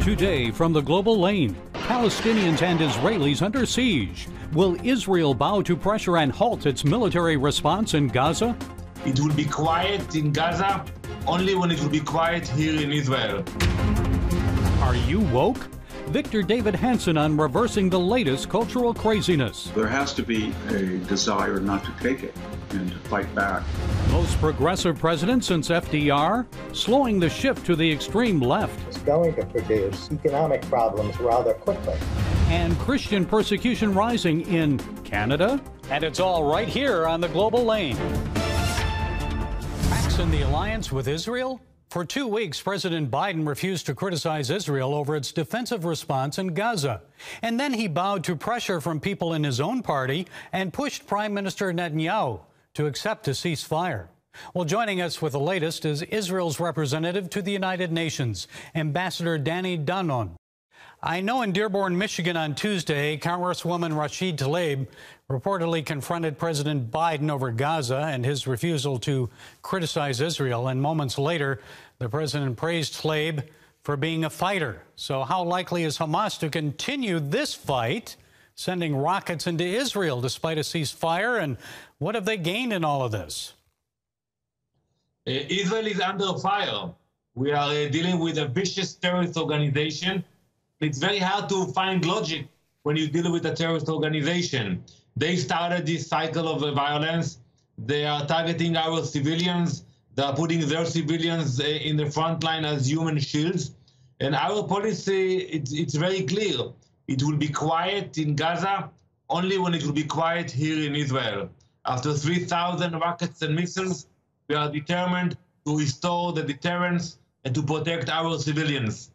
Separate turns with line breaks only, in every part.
Today from the global lane, Palestinians and Israelis under siege. Will Israel bow to pressure and halt its military response in Gaza?
It will be quiet in Gaza only when it will be quiet here in Israel.
Are you woke? Victor David Hansen on reversing the latest cultural craziness.
There has to be a desire not to take it and to fight back.
Most progressive president since FDR, slowing the shift to the extreme left.
It's going to produce economic problems rather quickly.
And Christian persecution rising in Canada. And it's all right here on the global lane. Cracks in the alliance with Israel? For 2 weeks, President Biden refused to criticize Israel over its defensive response in Gaza. And then he bowed to pressure from people in his own party and pushed Prime Minister Netanyahu to accept a ceasefire. Well, joining us with the latest is Israel's representative to the United Nations, Ambassador Danny Danon. I know in Dearborn, Michigan on Tuesday, Congresswoman Rashid Tlaib reportedly confronted President Biden over Gaza and his refusal to criticize Israel. And moments later, the president praised Tlaib for being a fighter. So how likely is Hamas to continue this fight, sending rockets into Israel despite a ceasefire? And what have they gained in all of this?
Israel is under fire. We are dealing with a vicious terrorist organization. It's very hard to find logic when you deal with a terrorist organization. They started this cycle of violence. They are targeting our civilians. They are putting their civilians in the front line as human shields. And our policy, it's very clear. It will be quiet in Gaza only when it will be quiet here in Israel. After 3,000 rockets and missiles, we are determined to restore the deterrence and to protect our civilians.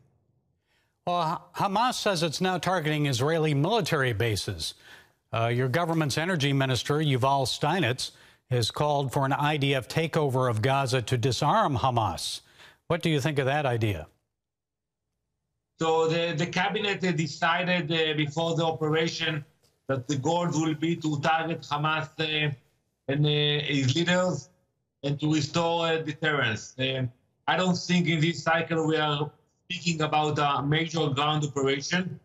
Well, Hamas says it's now targeting Israeli military bases. Your government's energy minister, Yuval Steinitz, has called for an IDF takeover of Gaza to disarm Hamas. What do you think of that idea?
So the cabinet decided before the operation that the goal will be to target Hamas and his leaders and to restore deterrence. I don't think in this cycle we are speaking about a major ground operation.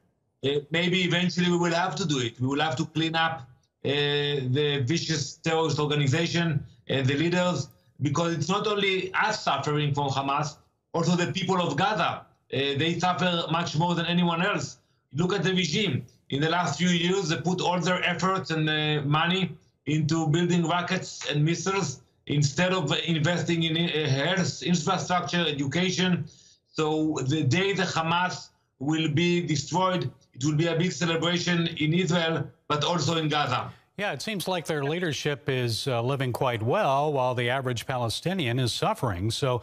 Maybe eventually we will have to do it. We will have to clean up the vicious terrorist organization and the leaders, because it's not only us suffering from Hamas, also the people of Gaza. They suffer much more than anyone else. Look at the regime. In the last few years, they put all their efforts and money into building rockets and missiles instead of investing in health, infrastructure, education. So the day the Hamas will be destroyed, it will be a big celebration in Israel, but also in Gaza.
Yeah, it seems like their leadership is living quite well while the average Palestinian is suffering. So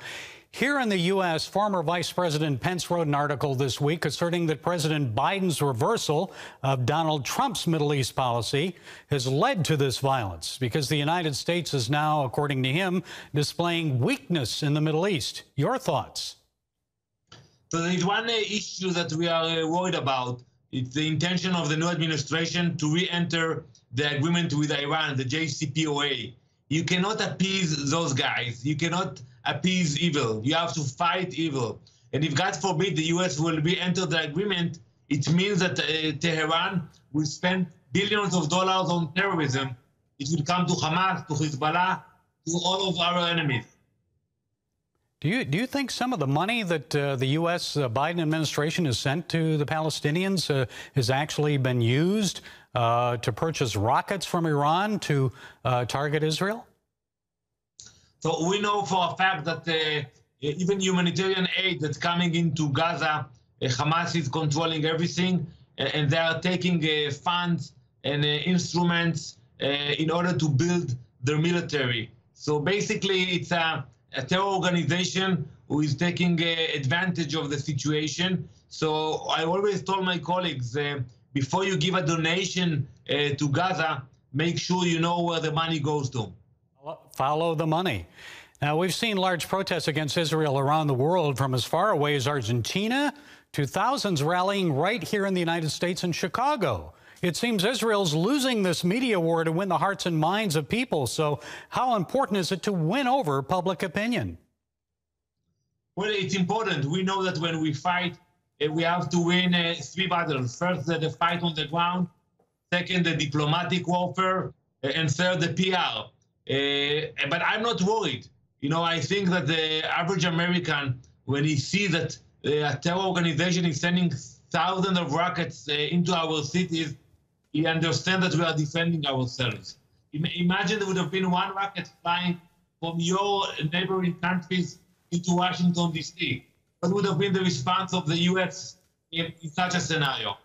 here in the U.S., former Vice President Pence wrote an article this week asserting that President Biden's reversal of Donald Trump's Middle East policy has led to this violence because the United States is now, according to him, displaying weakness in the Middle East. Your thoughts?
So there is one issue that we are worried about. It's the intention of the new administration to re-enter the agreement with Iran, the JCPOA. You cannot appease those guys. You cannot appease evil. You have to fight evil. And if, God forbid, the U.S. will re-enter the agreement, it means that Tehran will spend billions of dollars on terrorism. It will come to Hamas, to Hezbollah, to all of our enemies.
Do you think some of the money that the U.S. Biden administration has sent to the Palestinians has actually been used to purchase rockets from Iran to target Israel?
So we know for a fact that even humanitarian aid that's coming into Gaza, Hamas is controlling everything, and they are taking funds and instruments in order to build their military. So basically, it's a terror organization who is taking advantage of the situation. So I always told my colleagues, before you give a donation to Gaza, make sure you know where the money goes to.
Follow the money. Now, we've seen large protests against Israel around the world, from as far away as Argentina to thousands rallying right here in the United States and Chicago. It seems Israel's losing this media war to win the hearts and minds of people. So how important is it to win over public opinion?
Well, it's important. We know that when we fight, we have to win 3 battles. First, the fight on the ground. Second, the diplomatic warfare. And third, the PR. But I'm not worried. You know, I think that the average American, when he sees that a terror organization is sending thousands of rockets into our cities, he understands that we are defending ourselves. Imagine there would have been one rocket flying from your neighboring countries into Washington, D.C. What would have been the response of the U.S. in such a scenario?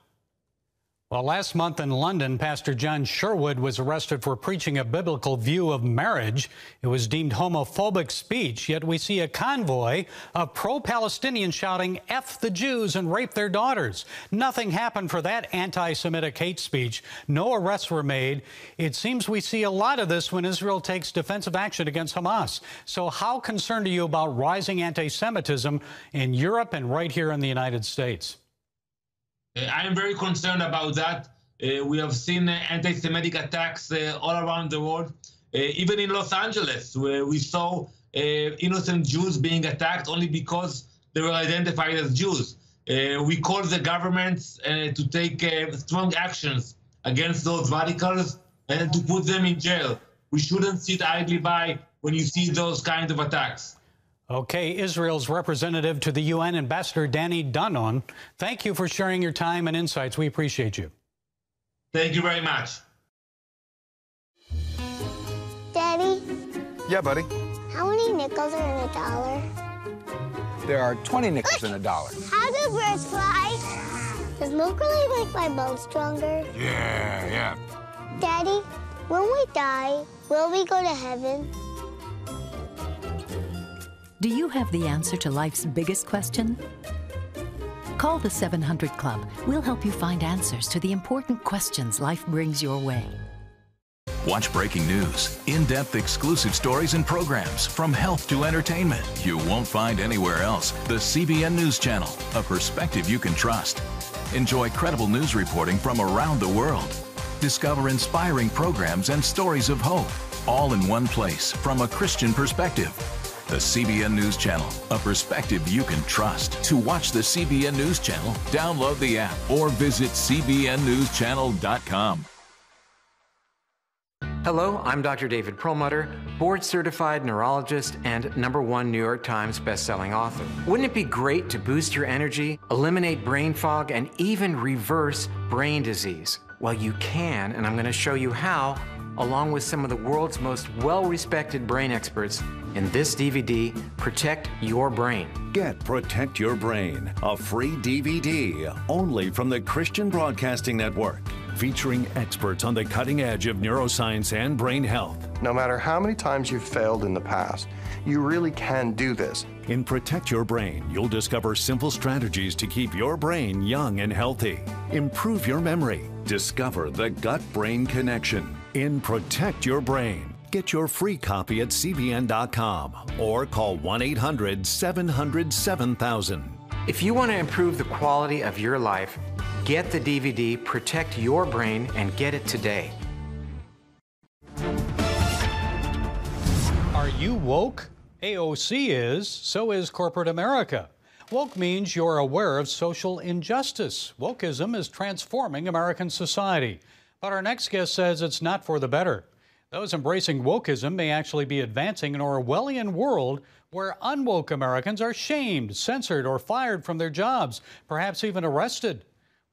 Well, last month in London, Pastor John Sherwood was arrested for preaching a biblical view of marriage. It was deemed homophobic speech, yet we see a convoy of pro-Palestinians shouting, "F the Jews," and rape their daughters. Nothing happened for that anti-Semitic hate speech. No arrests were made. It seems we see a lot of this when Israel takes defensive action against Hamas. So how concerned are you about rising anti-Semitism in Europe and right here in the United States?
I am very concerned about that. We have seen anti-Semitic attacks all around the world. Even in Los Angeles, where we saw innocent Jews being attacked only because they were identified as Jews. We call the governments to take strong actions against those radicals and to put them in jail. We shouldn't sit idly by when you see those kinds of attacks.
Okay, Israel's representative to the UN, Ambassador Danny Danon, thank you for sharing your time and insights. We appreciate you.
Thank you very much.
Daddy?
Yeah, buddy?
How many nickels are in a dollar?
There are 20 nickels in a dollar.
How do birds fly? Does milk really make my bones stronger?
Yeah.
Daddy, when we die, will we go to heaven?
Do you have the answer to life's biggest question? Call the 700 Club. We'll help you find answers to the important questions life brings your way.
Watch breaking news, in-depth exclusive stories and programs from health to entertainment you won't find anywhere else. The CBN News Channel, a perspective you can trust. Enjoy credible news reporting from around the world. Discover inspiring programs and stories of hope, all in one place from a Christian perspective. The CBN News Channel, a perspective you can trust. To watch the CBN News Channel, download the app or visit cbnnewschannel.com.
Hello, I'm Dr. David Perlmutter, board-certified neurologist and #1 New York Times bestselling author. Wouldn't it be great to boost your energy, eliminate brain fog, and even reverse brain disease? Well, you can, and I'm going to show you how, along with some of the world's most well-respected brain experts, in this DVD, Protect Your Brain.
Get Protect Your Brain, a free DVD only from the Christian Broadcasting Network, featuring experts on the cutting edge of neuroscience and brain health.
No matter how many times you've failed in the past, you really can do this.
In Protect Your Brain, you'll discover simple strategies to keep your brain young and healthy. Improve your memory. Discover the gut-brain connection. In Protect Your Brain, get your free copy at cbn.com or call 1-800-700-7000.
If you want to improve the quality of your life, get the DVD Protect Your Brain and get it today.
Are you woke? AOC is, so is corporate America. Woke means you're aware of social injustice. Wokeism is transforming American society. But our next guest says it's not for the better. Those embracing wokeism may actually be advancing an Orwellian world where unwoke Americans are shamed, censored, or fired from their jobs, perhaps even arrested.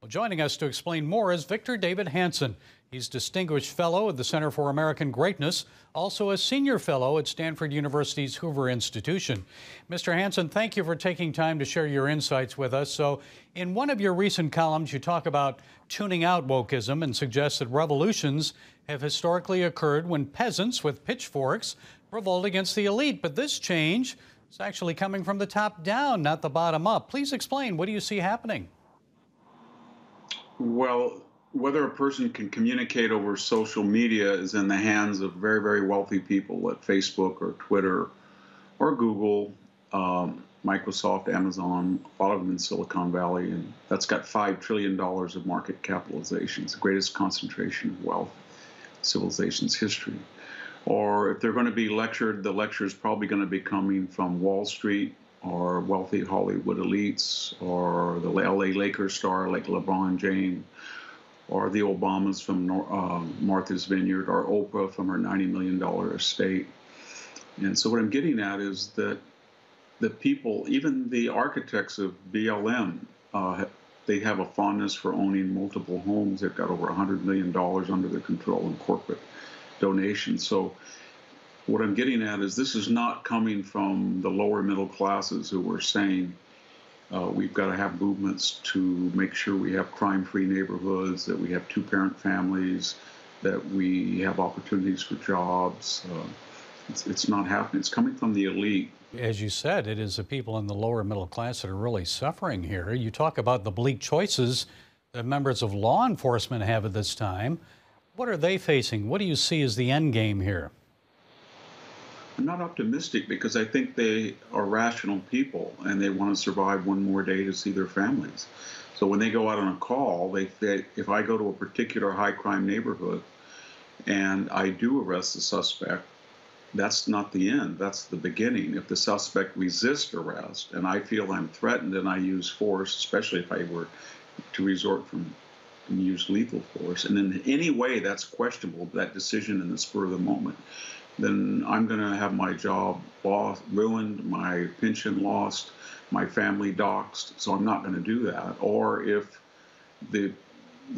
Well, joining us to explain more is Victor David Hanson. He's Distinguished Fellow at the Center for American Greatness, also a Senior Fellow at Stanford University's Hoover Institution. Mr. Hanson, thank you for taking time to share your insights with us. So, in one of your recent columns, you talk about tuning out wokeism and suggest that revolutions have historically occurred when peasants with pitchforks revolt against the elite. But this change is actually coming from the top down, not the bottom up. Please explain, what do you see happening?
Well, whether a person can communicate over social media is in the hands of very, very wealthy people at Facebook or Twitter or Google, Microsoft, Amazon, a lot of them in Silicon Valley, and that's got $5 trillion of market capitalization. It's the greatest concentration of wealth in civilization's history. Or if they're going to be lectured, the lecture is probably going to be coming from Wall Street or wealthy Hollywood elites, or the LA Lakers star like LeBron James, or the Obamas from Martha's Vineyard, or Oprah from her $90 million estate. And so what I'm getting at is that the people, even the architects of BLM, they have a fondness for owning multiple homes. They've got over $100 million under their control in corporate donations. So what I'm getting at is this is not coming from the lower middle classes who are saying we've got to have movements to make sure we have crime-free neighborhoods, that we have two-parent families, that we have opportunities for jobs. It's not happening. It's coming from the elite.
As you said, it is the people in the lower middle class that are really suffering here. You talk about the bleak choices that members of law enforcement have at this time. What are they facing? What do you see as the end game here?
I'm not optimistic because I think they are rational people and they want to survive one more day to see their families. So when they go out on a call, if I go to a particular high crime neighborhood and I do arrest the suspect, that's not the end, that's the beginning. If the suspect resists arrest and I feel I'm threatened and I use force, especially if I were to resort and use lethal force, and in any way that's questionable, that decision in the spur of the moment, then I'm going to have my job ruined, my pension lost, my family doxxed, so I'm not going to do that. Or if the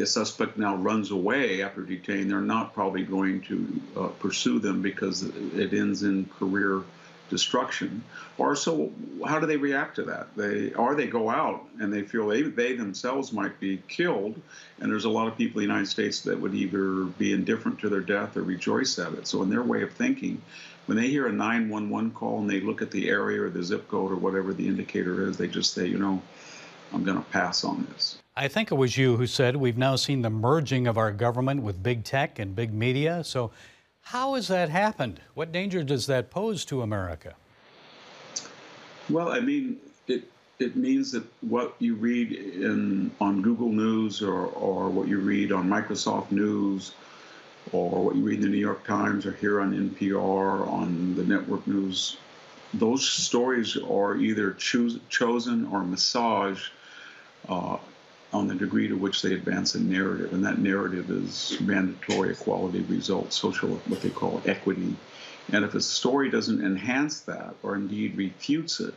suspect now runs away after detained, they're not probably going to pursue them because it ends in career destruction. Or so how do they react to that? They go out and they feel they themselves might be killed, and there's a lot of people in the United States that would either be indifferent to their death or rejoice at it. So in their way of thinking, when they hear a 911 call and they look at the area or the zip code or whatever the indicator is, they just say, you know, I'm going to pass on this.
I think it was you who said we've now seen the merging of our government with big tech and big media. So how has that happened? What danger does that pose to America?
Well, I mean, it means that what you read on Google News or what you read on Microsoft News or what you read in the New York Times or here on NPR, on the network news, those stories are either chosen or massaged on the degree to which they advance a narrative, and that narrative is mandatory equality results, social, what they call equity. And if a story doesn't enhance that or indeed refutes it,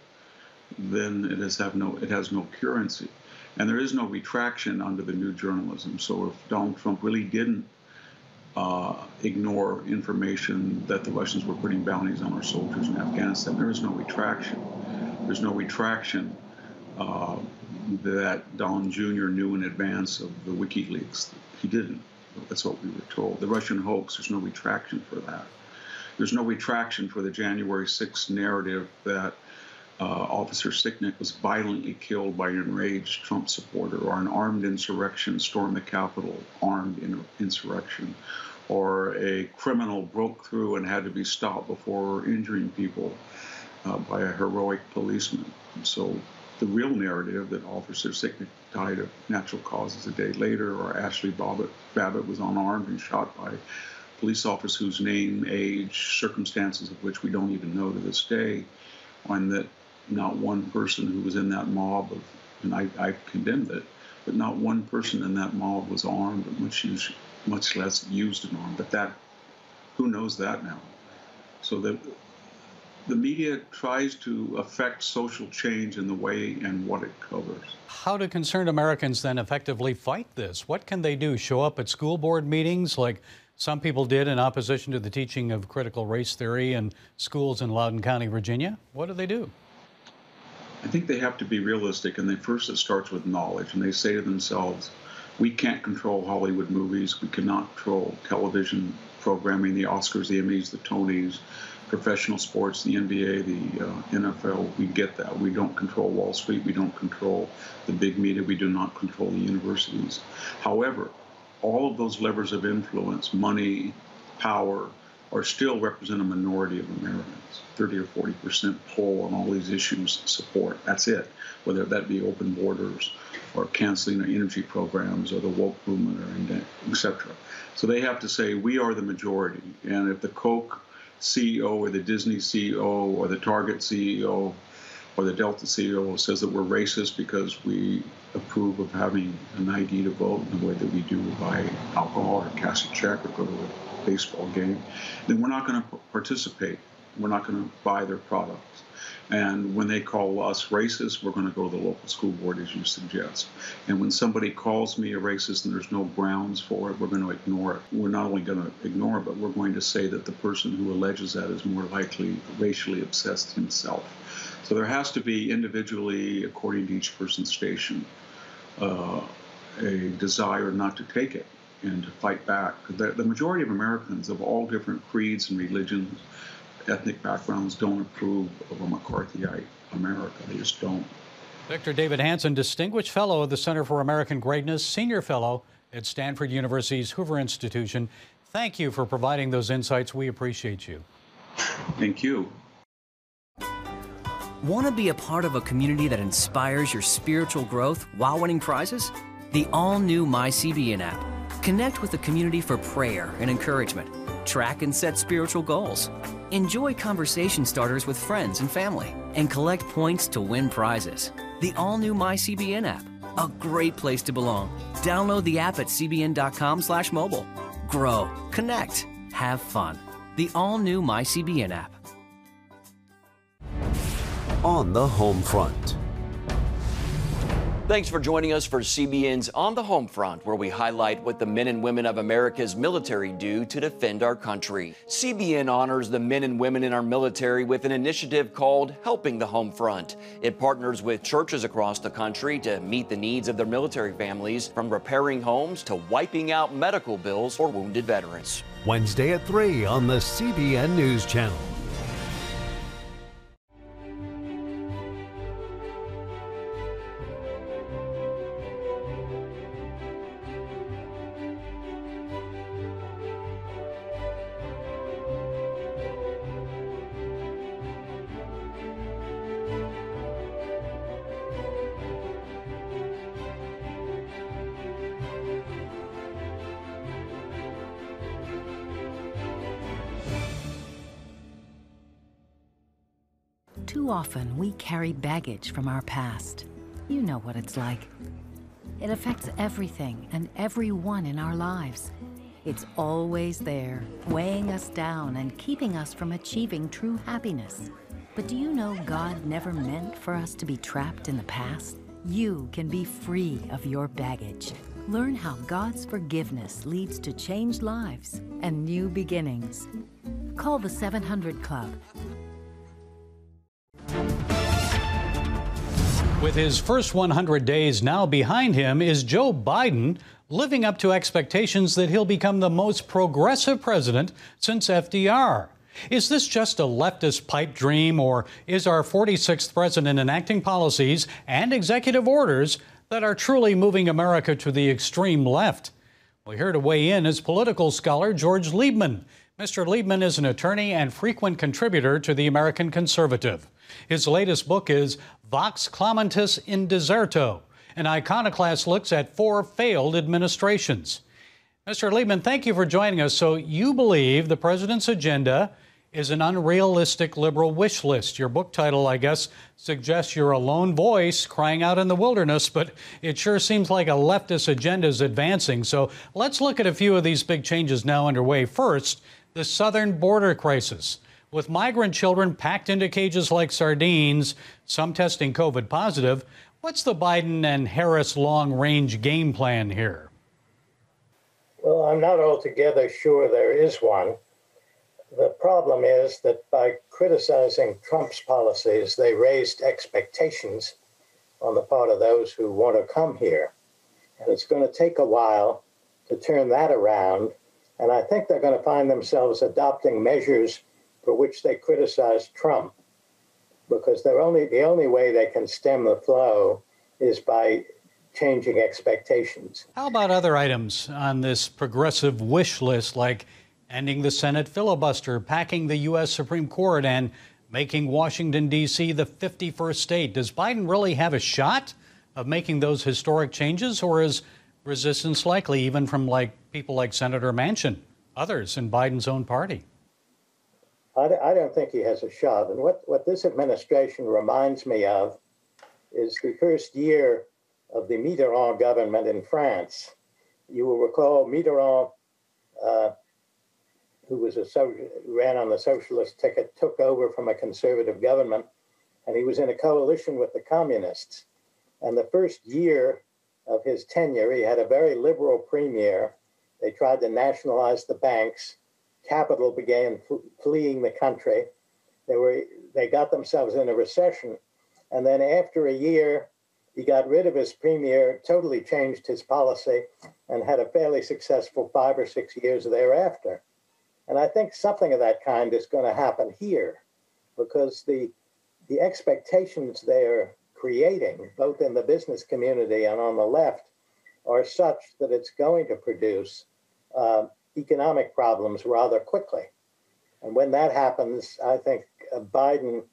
then it has no currency. And there is no retraction under the new journalism. So if Donald Trump really didn't ignore information that the Russians were putting bounties on our soldiers in Afghanistan, there is no retraction. There's no retraction that Don Jr. knew in advance of the WikiLeaks. He didn't. That's what we were told. The Russian hoax, there's no retraction for that. There's no retraction for the January 6th narrative that Officer Sicknick was violently killed by an enraged Trump supporter, or an armed insurrection stormed the Capitol, armed insurrection, or a criminal broke through and had to be stopped before injuring people by a heroic policeman. So the real narrative that Officer Sicknick died of natural causes a day later, or Ashley Babbitt was unarmed and shot by police officers whose name, age, circumstances of which we don't even know to this day, and that not one person who was in that mob, and I condemned it, but not one person in that mob was armed, much less used an arm. But who knows that now? So the media tries to affect social change in the way and what it covers.
How do concerned Americans then effectively fight this? What can they do? Show up at school board meetings like some people did in opposition to the teaching of critical race theory in schools in Loudoun County, Virginia? What do they do?
I think they have to be realistic, and it starts with knowledge, and they say to themselves, we can't control Hollywood movies, we cannot control television programming, the Oscars, the Emmys, the Tonys, professional sports, the NBA, the NFL. We get that. We don't control Wall Street, we don't control the big media, we do not control the universities. However, all of those levers of influence, money, power, are still represent a minority of Americans. 30 or 40% poll on all these issues support. That's it. Whether that be open borders or canceling our energy programs or the woke movement or etc. So they have to say, we are the majority. And if the Coke CEO or the Disney CEO or the Target CEO or the Delta CEO says that we're racist because we approve of having an ID to vote in the way that we do buy alcohol or cash a check or go to a baseball game, then we're not going to participate. We're not going to buy their products. And when they call us racist, we're going to go to the local school board, as you suggest. And when somebody calls me a racist and there's no grounds for it, we're going to ignore it. We're not only going to ignore it, but we're going to say that the person who alleges that is more likely racially obsessed himself. So there has to be individually, according to each person's station, a desire not to take it and to fight back. The majority of Americans of all different creeds and religions, ethnic backgrounds, don't approve of a McCarthyite America. They just don't.
Victor David Hanson, Distinguished Fellow of the Center for American Greatness, Senior Fellow at Stanford University's Hoover Institution. Thank you for providing those insights. We appreciate you.
Thank you.
Want to be a part of a community that inspires your spiritual growth while winning prizes? The all-new MyCBN app. Connect with the community for prayer and encouragement. Track and set spiritual goals. Enjoy conversation starters with friends and family. And collect points to win prizes. The all-new MyCBN app. A great place to belong. Download the app at cbn.com/mobile. Grow, connect, have fun. The all-new MyCBN app.
On the home front.
Thanks for joining us for CBN's On the Home Front, where we highlight what the men and women of America's military do to defend our country. CBN honors the men and women in our military with an initiative called Helping the Home Front. It partners with churches across the country to meet the needs of their military families, from repairing homes to wiping out medical bills for wounded veterans.
Wednesday at 3 on the CBN News Channel.
Too often, we carry baggage from our past. You know what it's like. It affects everything and everyone in our lives. It's always there, weighing us down and keeping us from achieving true happiness. But do you know God never meant for us to be trapped in the past? You can be free of your baggage. Learn how God's forgiveness leads to changed lives and new beginnings. Call the 700 Club.
With his first 100 days now behind him, is Joe Biden living up to expectations that he'll become the most progressive president since FDR? Is this just a leftist pipe dream, or is our 46th president enacting policies and executive orders that are truly moving America to the extreme left? Well, here to weigh in is political scholar George Liebman. Mr. Liebman is an attorney and frequent contributor to the American Conservative. His latest book is Vox Clamantis in Deserto, an iconoclast looks at 4 failed administrations. Mr. Liebman, thank you for joining us. So you believe the president's agenda is an unrealistic liberal wish list. Your book title, I guess, suggests you're a lone voice crying out in the wilderness, but it sure seems like a leftist agenda is advancing. So let's look at a few of these big changes now underway. First, the southern border crisis. With migrant children packed into cages like sardines, some testing COVID positive, what's the Biden and Harris long-range game plan here?
Well, I'm not altogether sure there is one. The problem is that by criticizing Trump's policies, they raised expectations on the part of those who want to come here. And it's going to take a while to turn that around. And I think they're going to find themselves adopting measures for which they criticize Trump, because the only way they can stem the flow is by changing expectations.
How about other items on this progressive wish list, like ending the Senate filibuster, packing the U.S. Supreme Court, and making Washington, D.C. the 51st state? Does Biden really have a shot of making those historic changes, or is resistance likely, even from people like Senator Manchin, others in Biden's own party?
I don't think he has a shot. And what this administration reminds me of is the first year of the Mitterrand government in France. You will recall Mitterrand, who ran on the socialist ticket, took over from a conservative government, and he was in a coalition with the communists. And the first year of his tenure, he had a very liberal premier. They tried to nationalize the banks. Capital began fleeing the country. They got themselves in a recession. And then after a year, he got rid of his premier, totally changed his policy, and had a fairly successful 5 or 6 years thereafter. And I think something of that kind is going to happen here, because the expectations they're creating, both in the business community and on the left, are such that it's going to produce economic problems rather quickly. And when that happens, I think Biden,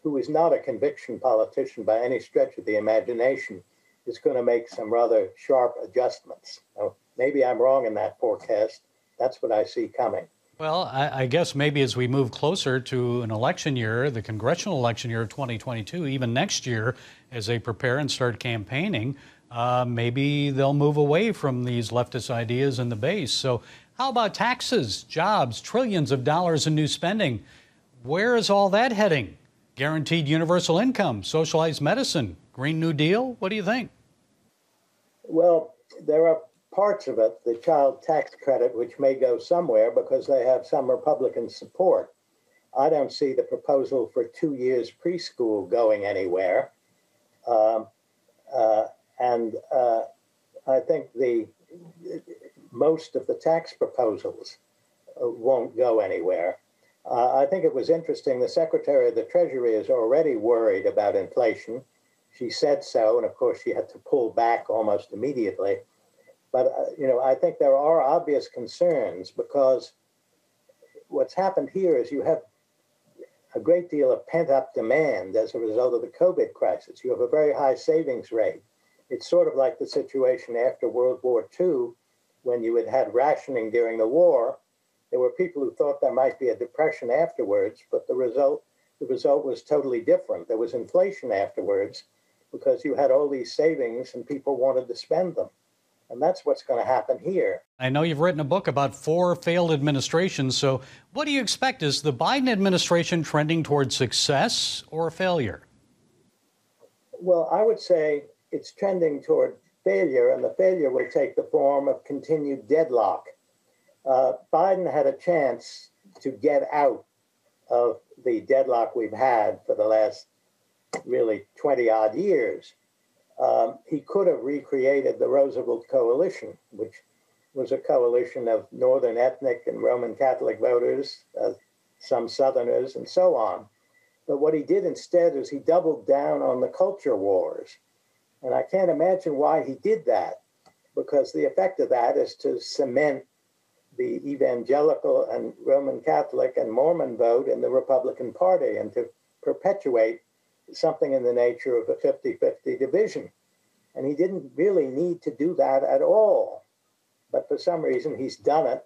who is not a conviction politician by any stretch of the imagination, is going to make some rather sharp adjustments. Now, maybe I'm wrong in that forecast. That's what I see coming.
Well, I guess maybe as we move closer to an election year, the congressional election year of 2022, even next year, as they prepare and start campaigning, maybe they'll move away from these leftist ideas in the base. So how about taxes, jobs, trillions of dollars in new spending? Where is all that heading? Guaranteed universal income, socialized medicine, Green New Deal? What do you think?
Well, there are parts of it, the child tax credit, which may go somewhere because they have some Republican support. I don't see the proposal for 2 years preschool going anywhere. And I think most of the tax proposals won't go anywhere. I think it was interesting, the Secretary of the Treasury is already worried about inflation. She said so, and of course she had to pull back almost immediately. But, I think there are obvious concerns, because what's happened here is you have a great deal of pent-up demand as a result of the COVID crisis. You have a very high savings rate. It's sort of like the situation after World War II, when you had rationing during the war. There were people who thought there might be a depression afterwards, but the result was totally different. There was inflation afterwards because you had all these savings and people wanted to spend them. And that's what's going to happen here.
I know you've written a book about 4 failed administrations. So what do you expect? Is the Biden administration trending toward success or failure?
Well, I would say it's trending toward failure, and the failure will take the form of continued deadlock. Biden had a chance to get out of the deadlock we've had for the last really 20-odd years. He could have recreated the Roosevelt coalition, which was a coalition of Northern ethnic and Roman Catholic voters, some Southerners, and so on. But what he did instead is he doubled down on the culture wars. And I can't imagine why he did that, because the effect of that is to cement the evangelical and Roman Catholic and Mormon vote in the Republican Party, and to perpetuate something in the nature of a 50-50 division. And he didn't really need to do that at all. But for some reason, he's done it.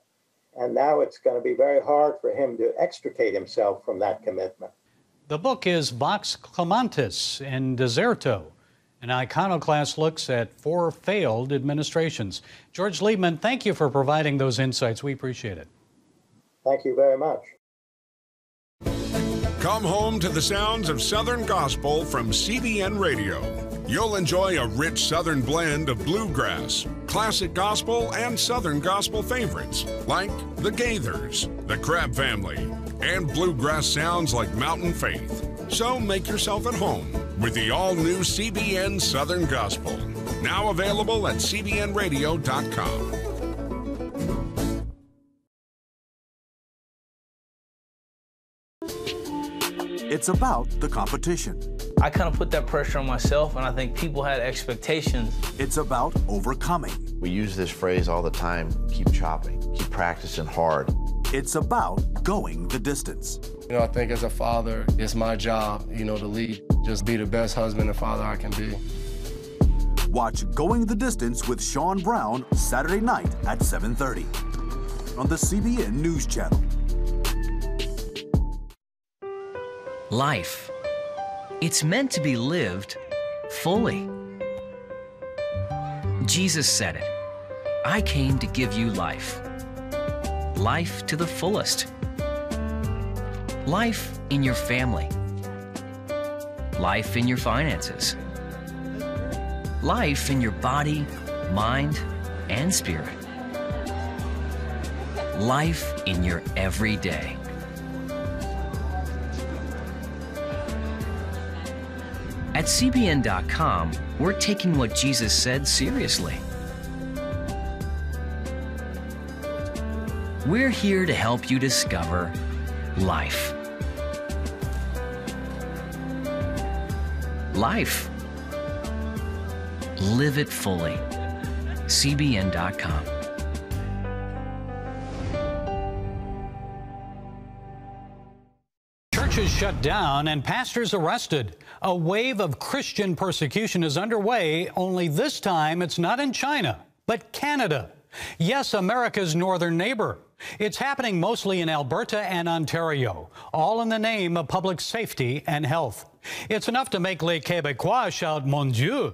And now it's going to be very hard for him to extricate himself from that commitment.
The book is Vox Clamantis in Deserto. An iconoclast looks at 4 failed administrations. George Liebman, thank you for providing those insights. We appreciate it.
Thank you very much.
Come home to the sounds of Southern Gospel from CBN Radio. You'll enjoy a rich Southern blend of bluegrass, classic gospel, and Southern gospel favorites like the Gaithers, the Crab Family, and bluegrass sounds like Mountain Faith. So make yourself at home with the all-new CBN Southern Gospel, now available at cbnradio.com.
It's about the competition.
I kind of put that pressure on myself, and I think people had expectations.
It's about overcoming.
We use this phrase all the time, keep chopping, keep practicing hard.
It's about going the distance.
I think as a father, it's my job, to lead, just be the best husband and father I can be.
Watch Going the Distance with Sean Brown Saturday night at 7:30 on the CBN News Channel.
Life. It's meant to be lived fully. Jesus said it. I came to give you life. Life to the fullest. Life in your family. Life in your finances. Life in your body, mind, and spirit. Life in your everyday. At CBN.com, we're taking what Jesus said seriously. We're here to help you discover life. Life. Live it fully. CBN.com.
Churches shut down and pastors arrested. A wave of Christian persecution is underway, only this time it's not in China, but Canada. Yes, America's northern neighbor. It's happening mostly in Alberta and Ontario, all in the name of public safety and health. It's enough to make les Québécois shout, Mon Dieu.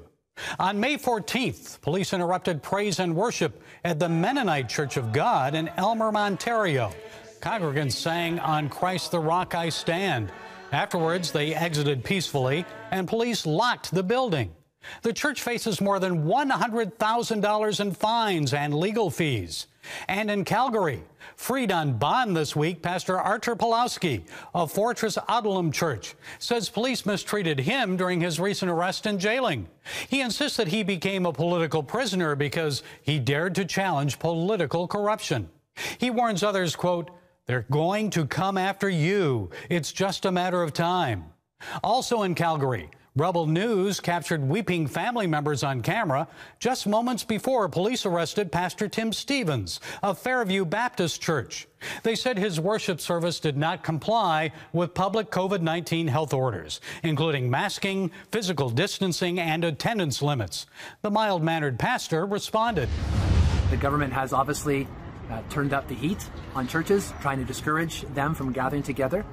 On May 14th, police interrupted praise and worship at the Mennonite Church of God in Elmer, Ontario. Congregants sang On Christ the Rock I Stand. Afterwards, they exited peacefully and police locked the building. The church faces more than $100,000 in fines and legal fees. And in Calgary, freed on bond this week, Pastor Artur Pawlowski of Fortress Adullam Church says police mistreated him during his recent arrest and jailing. He insists that he became a political prisoner because he dared to challenge political corruption. He warns others, quote, "They're going to come after you. It's just a matter of time." Also in Calgary, Rebel News captured weeping family members on camera just moments before police arrested Pastor Tim Stevens of Fairview Baptist Church. They said his worship service did not comply with public COVID-19 health orders, including masking, physical distancing, and attendance limits. The mild-mannered pastor responded.
The government has obviously turned up the heat on churches, trying to discourage them from gathering together.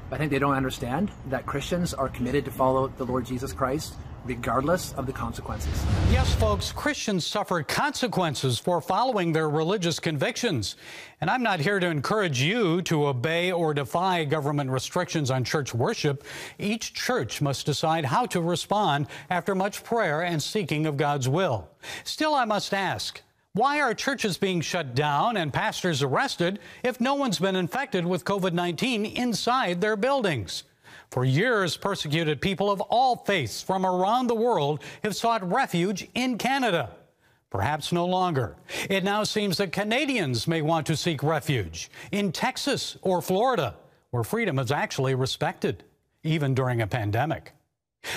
I think they don't understand that Christians are committed to follow the Lord Jesus Christ, regardless of the consequences.
Yes, folks, Christians suffer consequences for following their religious convictions. And I'm not here to encourage you to obey or defy government restrictions on church worship. Each church must decide how to respond after much prayer and seeking of God's will. Still, I must ask, why are churches being shut down and pastors arrested if no one's been infected with COVID-19 inside their buildings? For years, persecuted people of all faiths from around the world have sought refuge in Canada. Perhaps no longer. It now seems that Canadians may want to seek refuge in Texas or Florida, where freedom is actually respected, even during a pandemic.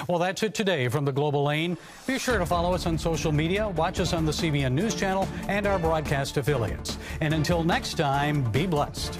Well, that's it today from the Global Lane. Be sure to follow us on social media, watch us on the CBN News Channel and our broadcast affiliates. And until next time, be blessed.